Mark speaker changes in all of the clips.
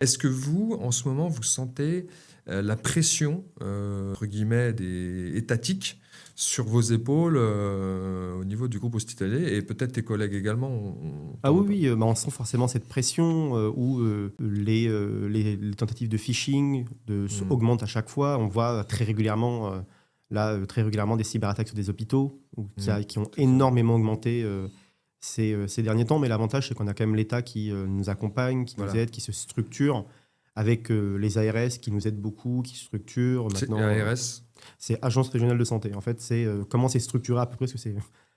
Speaker 1: Est-ce que vous, en ce moment, vous sentez, la pression, entre guillemets, des étatique sur vos épaules, au niveau du groupe hospitalier et peut-être tes collègues également ont
Speaker 2: Ah
Speaker 1: t'en
Speaker 2: oui,
Speaker 1: ont
Speaker 2: oui, bah, on sent forcément cette pression, où, les tentatives de phishing
Speaker 1: mmh,
Speaker 2: augmentent à chaque fois. On voit très régulièrement, très régulièrement des cyberattaques sur des hôpitaux ou
Speaker 1: mmh,
Speaker 2: qui ont
Speaker 1: tout à fait.
Speaker 2: énormément augmenté, ces derniers temps. Mais l'avantage, c'est qu'on a quand même l'État qui, nous accompagne, qui nous
Speaker 1: Voilà.
Speaker 2: aide, qui se structure avec, les ARS qui nous aident beaucoup, qui structurent.
Speaker 1: C'est
Speaker 2: Maintenant,
Speaker 1: ARS?
Speaker 2: c'est Agence régionale de santé. En fait, c'est comment c'est structuré à peu près, parce que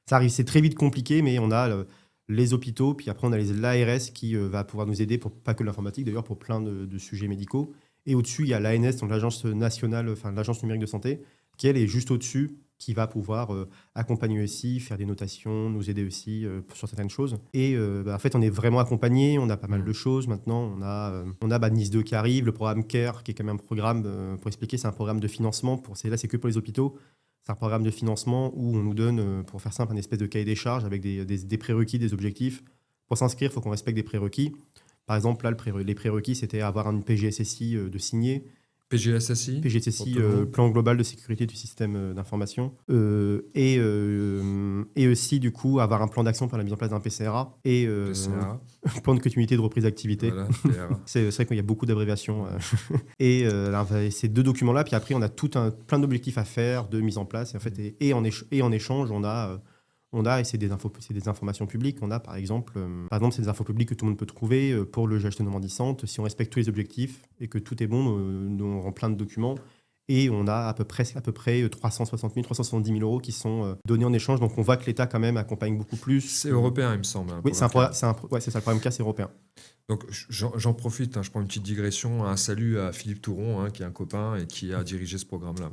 Speaker 2: ça arrive, c'est très vite compliqué, mais on a les hôpitaux, puis après on a l'ARS qui va pouvoir nous aider pour pas que l'informatique d'ailleurs, pour plein de sujets médicaux. Et au-dessus, il y a l'ANS, donc l'Agence nationale, enfin l'Agence numérique de santé, qui elle est juste au-dessus, qui va pouvoir accompagner aussi, faire des notations, nous aider aussi sur certaines choses. Et en fait, on est vraiment accompagné, on a pas mal
Speaker 1: Mmh.
Speaker 2: de choses maintenant. On a Nice 2 qui arrive, le programme CARE, qui est quand même un programme, pour expliquer, c'est un programme de financement. Là, c'est que pour les hôpitaux. C'est un programme de financement où on nous donne, pour faire simple, un espèce de cahier des charges avec des prérequis, des objectifs. Pour s'inscrire, il faut qu'on respecte des prérequis. Par exemple, là, les prérequis, c'était avoir une PGSSI de signer.
Speaker 1: PGSSI, pour
Speaker 2: PGSSI,
Speaker 1: tout le monde?
Speaker 2: plan global de sécurité du système d'information. Et aussi, du coup, avoir un plan d'action pour la mise en place d'un PCRA et
Speaker 1: PCA,
Speaker 2: plan de continuité de reprise d'activité.
Speaker 1: voilà, PRA.
Speaker 2: C'est vrai qu'il y a beaucoup d'abréviations.
Speaker 1: Mmh.
Speaker 2: Et ces deux documents-là, puis après, on a plein d'objectifs à faire, de mise en place. Et, en fait,
Speaker 1: Mmh.
Speaker 2: et en échange, et c'est des informations publiques. On a, par exemple, c'est des infos publiques que tout le monde peut trouver pour le GHT Normandie-Centre. Si on respecte tous les objectifs et que tout est bon, nous, on rend plein de documents. Et on a à peu près 360 000, 370 000 euros qui sont donnés en échange. Donc, on voit que l'État, quand même, accompagne beaucoup plus.
Speaker 1: C'est européen, il me semble, un
Speaker 2: Oui,
Speaker 1: programme CARE.
Speaker 2: ouais, c'est ça, le problème cas, c'est européen.
Speaker 1: Donc j'en profite, hein, je prends une petite digression. Un salut à Philippe Touron, hein, qui est un copain et qui a dirigé ce programme-là.